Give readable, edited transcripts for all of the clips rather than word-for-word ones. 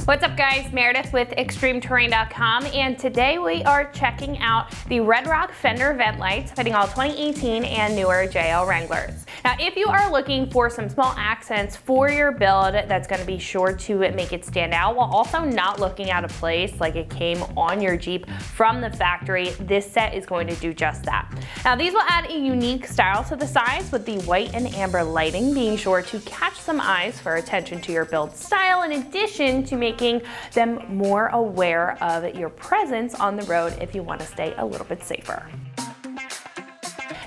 What's up guys, Meredith with ExtremeTerrain.com, and today we are checking out the Red Rock fender vent lights fitting all 2018 and newer JL Wranglers. Now if you are looking for some small accents for your build that's going to be sure to make it stand out while also not looking out of place like it came on your Jeep from the factory, this set is going to do just that. Now these will add a unique style to the sides with the white and amber lighting being sure to catch some eyes for attention to your build style, in addition to making them more aware of your presence on the road if you want to stay a little bit safer.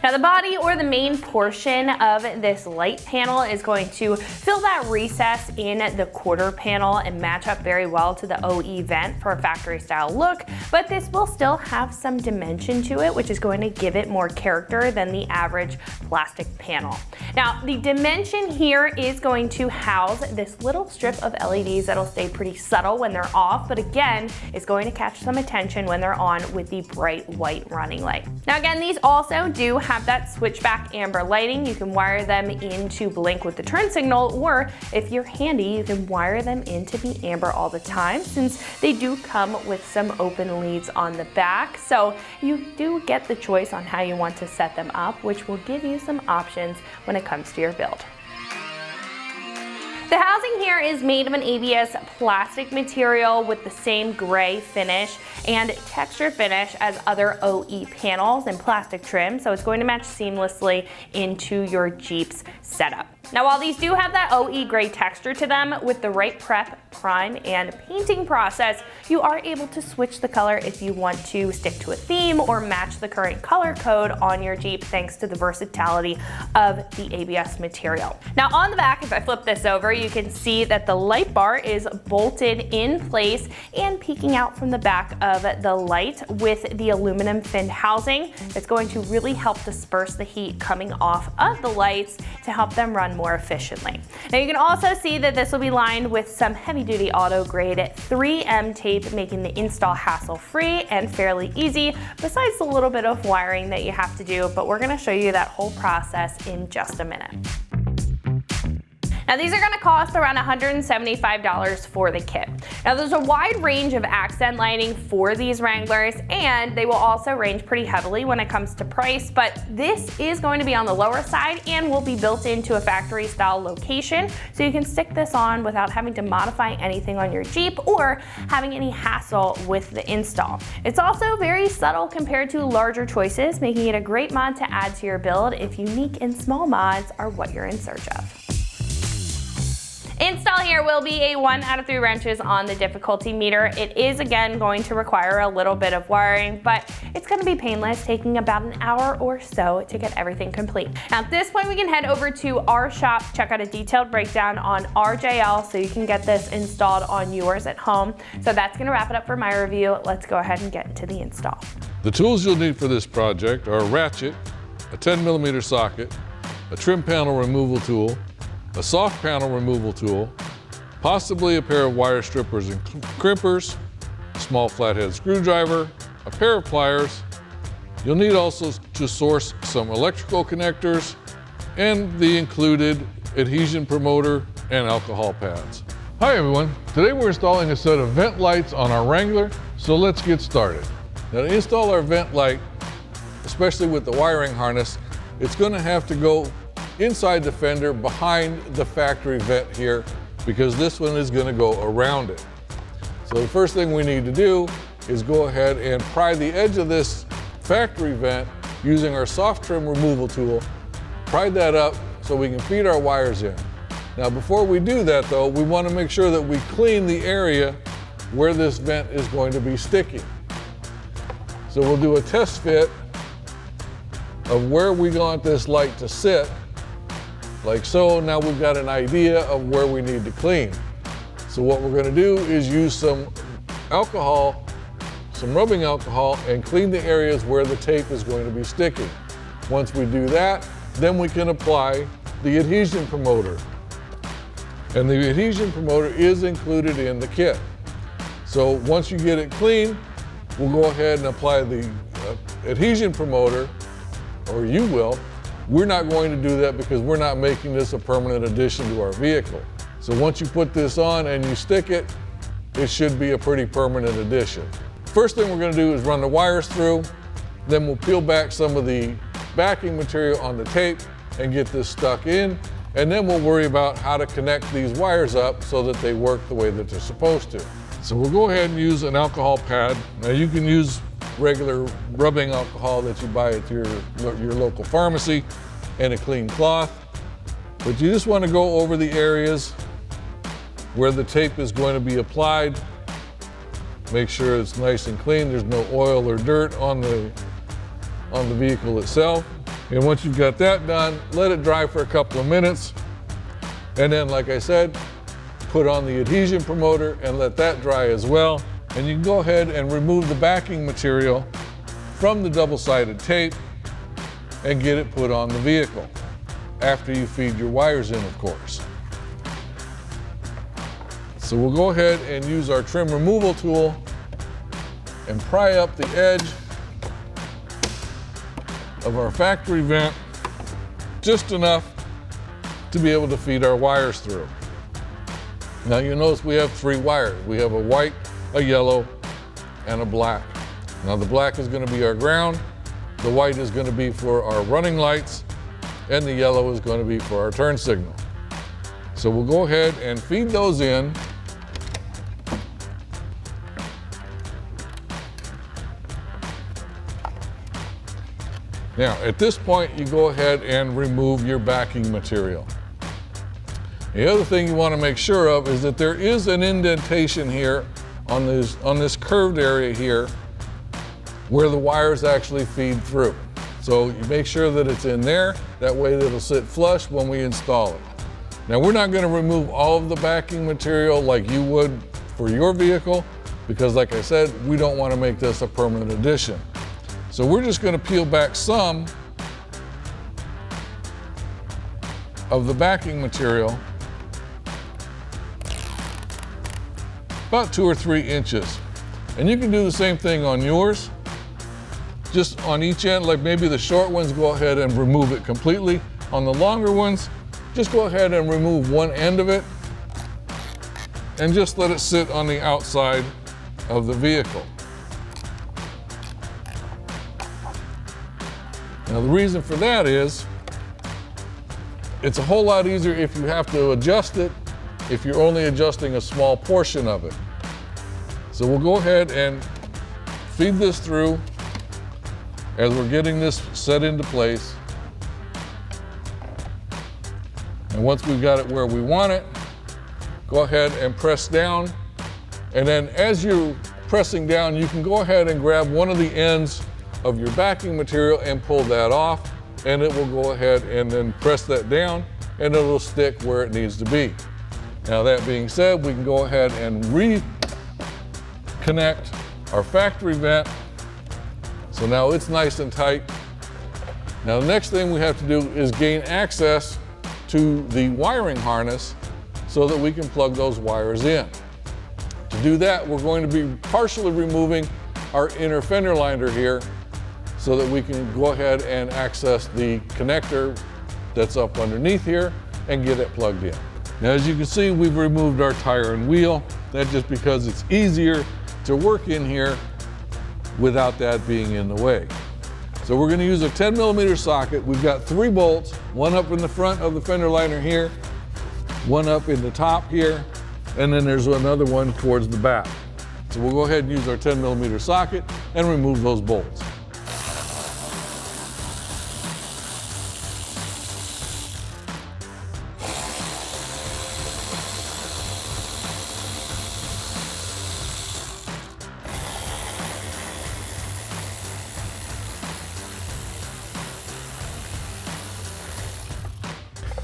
Now the body, or the main portion of this light panel, is going to fill that recess in the quarter panel and match up very well to the OE vent for a factory style look, but this will still have some dimension to it, which is going to give it more character than the average plastic panel. Now the dimension here is going to house this little strip of LEDs that'll stay pretty subtle when they're off, but again is going to catch some attention when they're on with the bright white running light. Now again, these also do have that switchback amber lighting. You can wire them in to blink with the turn signal, or if you're handy, you can wire them in to be amber all the time, since they do come with some open leads on the back. So you do get the choice on how you want to set them up, which will give you some options when it comes to your build. The housing here is made of an ABS plastic material with the same gray finish and texture finish as other OE panels and plastic trim, so it's going to match seamlessly into your Jeep's setup. Now while these do have that OE gray texture to them, with the right prep, prime, and painting process, you are able to switch the color if you want to stick to a theme or match the current color code on your Jeep, thanks to the versatility of the ABS material. Now on the back, if I flip this over, you can see that the light bar is bolted in place and peeking out from the back of the light with the aluminum finned housing that's going to really help disperse the heat coming off of the lights to help them run more efficiently. Now you can also see that this will be lined with some heavy-duty auto-grade 3M tape, making the install hassle-free and fairly easy, besides the little bit of wiring that you have to do, but we're going to show you that whole process in just a minute. Now these are going to cost around $175 for the kit. Now there's a wide range of accent lighting for these Wranglers, and they will also range pretty heavily when it comes to price, but this is going to be on the lower side and will be built into a factory style location, so you can stick this on without having to modify anything on your Jeep or having any hassle with the install. It's also very subtle compared to larger choices, making it a great mod to add to your build if unique and small mods are what you're in search of. Install here will be a 1 out of 3 wrenches on the difficulty meter. It is again going to require a little bit of wiring, but it's going to be painless, taking about an hour or so to get everything complete. Now at this point we can head over to our shop, check out a detailed breakdown on our JL so you can get this installed on yours at home. So that's going to wrap it up for my review. Let's go ahead and get into the install. The tools you'll need for this project are a ratchet, a 10mm socket, a trim panel removal tool, a soft panel removal tool, possibly a pair of wire strippers and crimpers, a small flathead screwdriver, a pair of pliers. You'll need also to source some electrical connectors and the included adhesion promoter and alcohol pads. Hi everyone, today we're installing a set of vent lights on our Wrangler, so let's get started. Now to install our vent light, especially with the wiring harness, it's going to have to go inside the fender behind the factory vent here, because this one is going to go around it. So the first thing we need to do is go ahead and pry the edge of this factory vent using our soft trim removal tool, pry that up so we can feed our wires in. Now before we do that though, we want to make sure that we clean the area where this vent is going to be sticking. So we'll do a test fit of where we want this light to sit, like so. Now we've got an idea of where we need to clean. So what we're going to do is use some alcohol, some rubbing alcohol, and clean the areas where the tape is going to be sticking. Once we do that, then we can apply the adhesion promoter. And the adhesion promoter is included in the kit. So once you get it clean, we'll go ahead and apply the adhesion promoter, or you will. We're not going to do that because we're not making this a permanent addition to our vehicle. So once you put this on and you stick it, it should be a pretty permanent addition. First thing we're going to do is run the wires through, then we'll peel back some of the backing material on the tape and get this stuck in, and then we'll worry about how to connect these wires up so that they work the way that they're supposed to. So we'll go ahead and use an alcohol pad. Now you can use regular rubbing alcohol that you buy at your local pharmacy and a clean cloth, but you just want to go over the areas where the tape is going to be applied. Make sure it's nice and clean. There's no oil or dirt on the vehicle itself. And once you've got that done, let it dry for a couple of minutes. And then, like I said, put on the adhesion promoter and let that dry as well. And you can go ahead and remove the backing material from the double-sided tape and get it put on the vehicle, after you feed your wires in, of course. So we'll go ahead and use our trim removal tool and pry up the edge of our factory vent just enough to be able to feed our wires through. Now you notice we have 3 wires. We have a white, a yellow, and a black. Now the black is going to be our ground, the white is going to be for our running lights, and the yellow is going to be for our turn signal. So we'll go ahead and feed those in. Now, at this point, you go ahead and remove your backing material. The other thing you want to make sure of is that there is an indentation here on this curved area here where the wires actually feed through. So you make sure that it's in there, that way it'll sit flush when we install it. Now, we're not going to remove all of the backing material like you would for your vehicle, because like I said, we don't want to make this a permanent addition. So we're just going to peel back some of the backing material, about 2 or 3 inches. And you can do the same thing on yours. Just on each end, like maybe the short ones, go ahead and remove it completely. On the longer ones, just go ahead and remove one end of it and just let it sit on the outside of the vehicle. Now the reason for that is, it's a whole lot easier if you have to adjust it, if you're only adjusting a small portion of it. So we'll go ahead and feed this through as we're getting this set into place. And once we've got it where we want it, go ahead and press down. And then as you're pressing down, you can go ahead and grab one of the ends of your backing material and pull that off, and it will go ahead and then press that down and it'll stick where it needs to be. Now that being said, we can go ahead and reconnect our factory vent. So now it's nice and tight. Now the next thing we have to do is gain access to the wiring harness so that we can plug those wires in. To do that, we're going to be partially removing our inner fender liner here so that we can go ahead and access the connector that's up underneath here and get it plugged in. Now, as you can see, we've removed our tire and wheel. That's just because it's easier to work in here without that being in the way. So we're going to use a 10mm socket. We've got 3 bolts, one up in the front of the fender liner here, one up in the top here, and then there's another one towards the back. So we'll go ahead and use our 10mm socket and remove those bolts.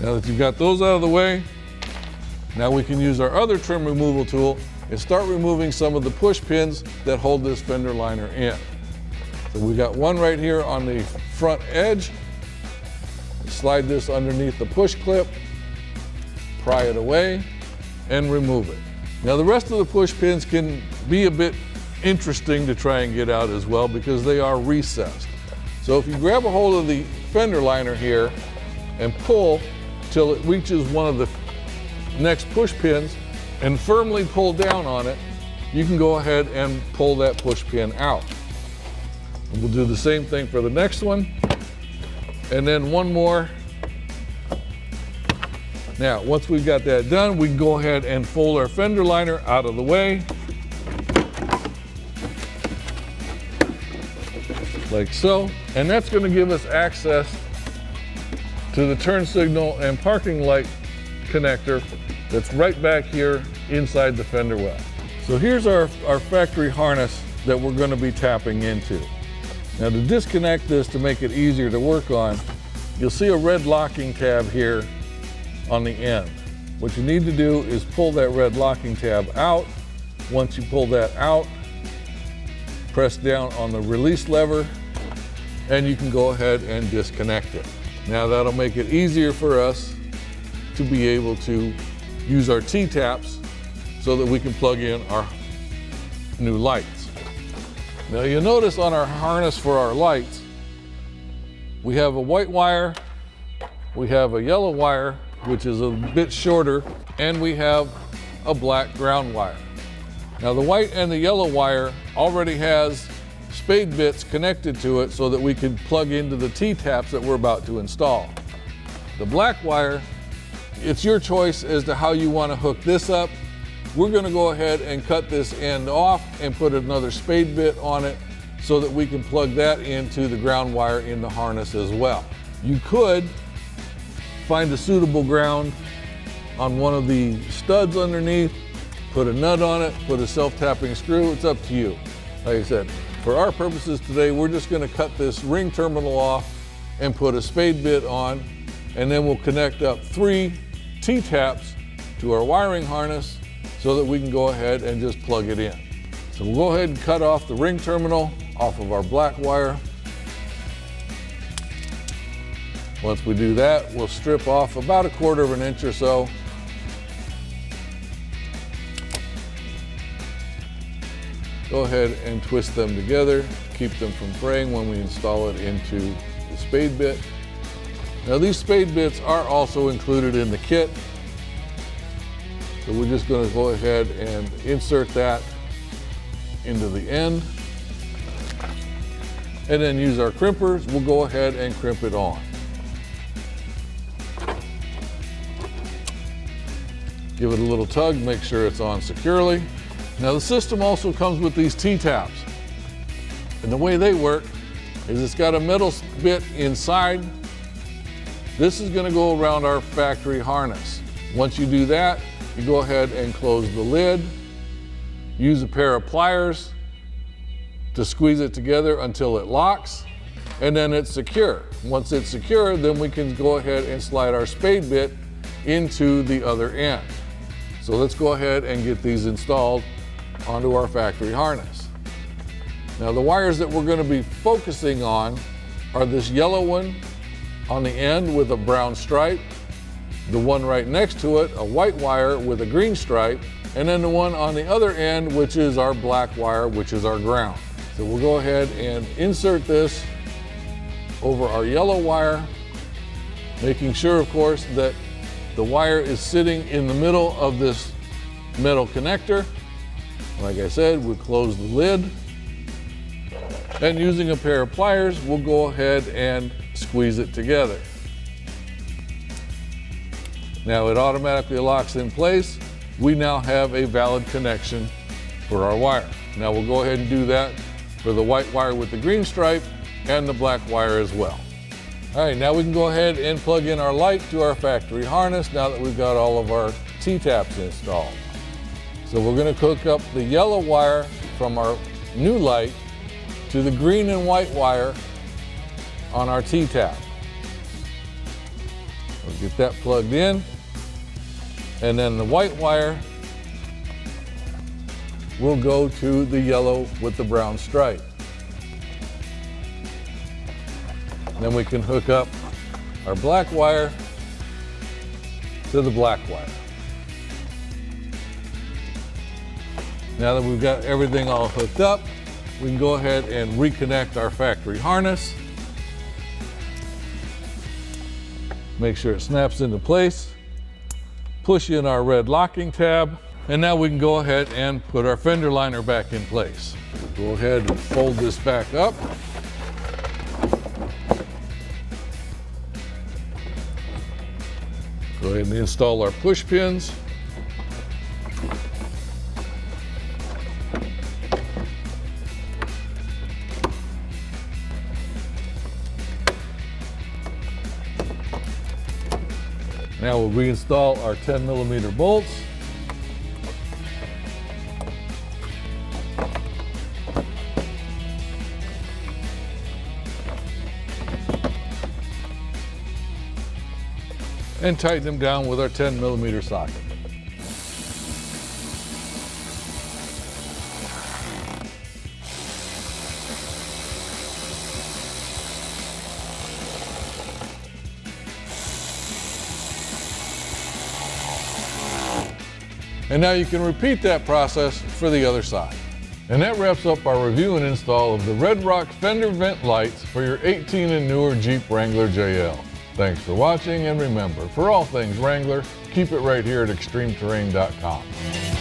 Now that you've got those out of the way, now we can use our other trim removal tool and start removing some of the push pins that hold this fender liner in. So we got one right here on the front edge. Slide this underneath the push clip, pry it away, and remove it. Now the rest of the push pins can be a bit interesting to try and get out as well because they are recessed. So if you grab a hold of the fender liner here and pull till it reaches one of the next push pins and firmly pull down on it, you can go ahead and pull that push pin out. And we'll do the same thing for the next one. And then one more. Now, once we've got that done, we can go ahead and fold our fender liner out of the way. Like so. And that's going to give us access to the turn signal and parking light connector that's right back here inside the fender well. So here's our factory harness that we're going to be tapping into. Now, to disconnect this to make it easier to work on, you'll see a red locking tab here on the end. What you need to do is pull that red locking tab out. Once you pull that out, press down on the release lever and you can go ahead and disconnect it. Now that'll make it easier for us to be able to use our T-taps so that we can plug in our new lights. Now you'll notice on our harness for our lights, we have a white wire, we have a yellow wire, which is a bit shorter, and we have a black ground wire. Now the white and the yellow wire already has spade bits connected to it so that we can plug into the T-taps that we're about to install. The black wire, it's your choice as to how you want to hook this up. We're going to go ahead and cut this end off and put another spade bit on it so that we can plug that into the ground wire in the harness as well. You could find a suitable ground on one of the studs underneath, put a nut on it, put a self-tapping screw, it's up to you. Like I said, for our purposes today, we're just gonna cut this ring terminal off and put a spade bit on, and then we'll connect up 3 T-taps to our wiring harness so that we can go ahead and just plug it in. So we'll go ahead and cut off the ring terminal off of our black wire. Once we do that, we'll strip off about 1/4 inch or so. Go ahead and twist them together to keep them from fraying when we install it into the spade bit. Now these spade bits are also included in the kit. So we're just going to go ahead and insert that into the end. And then use our crimpers, we'll go ahead and crimp it on. Give it a little tug, make sure it's on securely. Now the system also comes with these T-taps. And the way they work is it's got a metal bit inside. This is going to go around our factory harness. Once you do that, you go ahead and close the lid. Use a pair of pliers to squeeze it together until it locks, and then it's secure. Once it's secure, then we can go ahead and slide our spade bit into the other end. So let's go ahead and get these installed onto our factory harness. Now the wires that we're going to be focusing on are this yellow one on the end with a brown stripe, the one right next to it, a white wire with a green stripe, and then the one on the other end, which is our black wire, which is our ground. So we'll go ahead and insert this over our yellow wire, making sure, of course, that the wire is sitting in the middle of this metal connector. Like I said, we'll close the lid, and using a pair of pliers, we'll go ahead and squeeze it together. Now it automatically locks in place. We now have a valid connection for our wire. Now we'll go ahead and do that for the white wire with the green stripe and the black wire as well. All right, now we can go ahead and plug in our light to our factory harness now that we've got all of our T-taps installed. So we're going to hook up the yellow wire from our new light to the green and white wire on our T-tap. We'll get that plugged in, and then the white wire will go to the yellow with the brown stripe. Then we can hook up our black wire to the black wire. Now that we've got everything all hooked up, we can go ahead and reconnect our factory harness. Make sure it snaps into place. Push in our red locking tab. And now we can go ahead and put our fender liner back in place. Go ahead and fold this back up. Go ahead and install our push pins. Now we'll reinstall our 10mm bolts. And tighten them down with our 10mm socket. And now you can repeat that process for the other side. And that wraps up our review and install of the Red Rock fender vent lights for your 18 and newer Jeep Wrangler JL. Thanks for watching, and remember, for all things Wrangler, keep it right here at extremeterrain.com.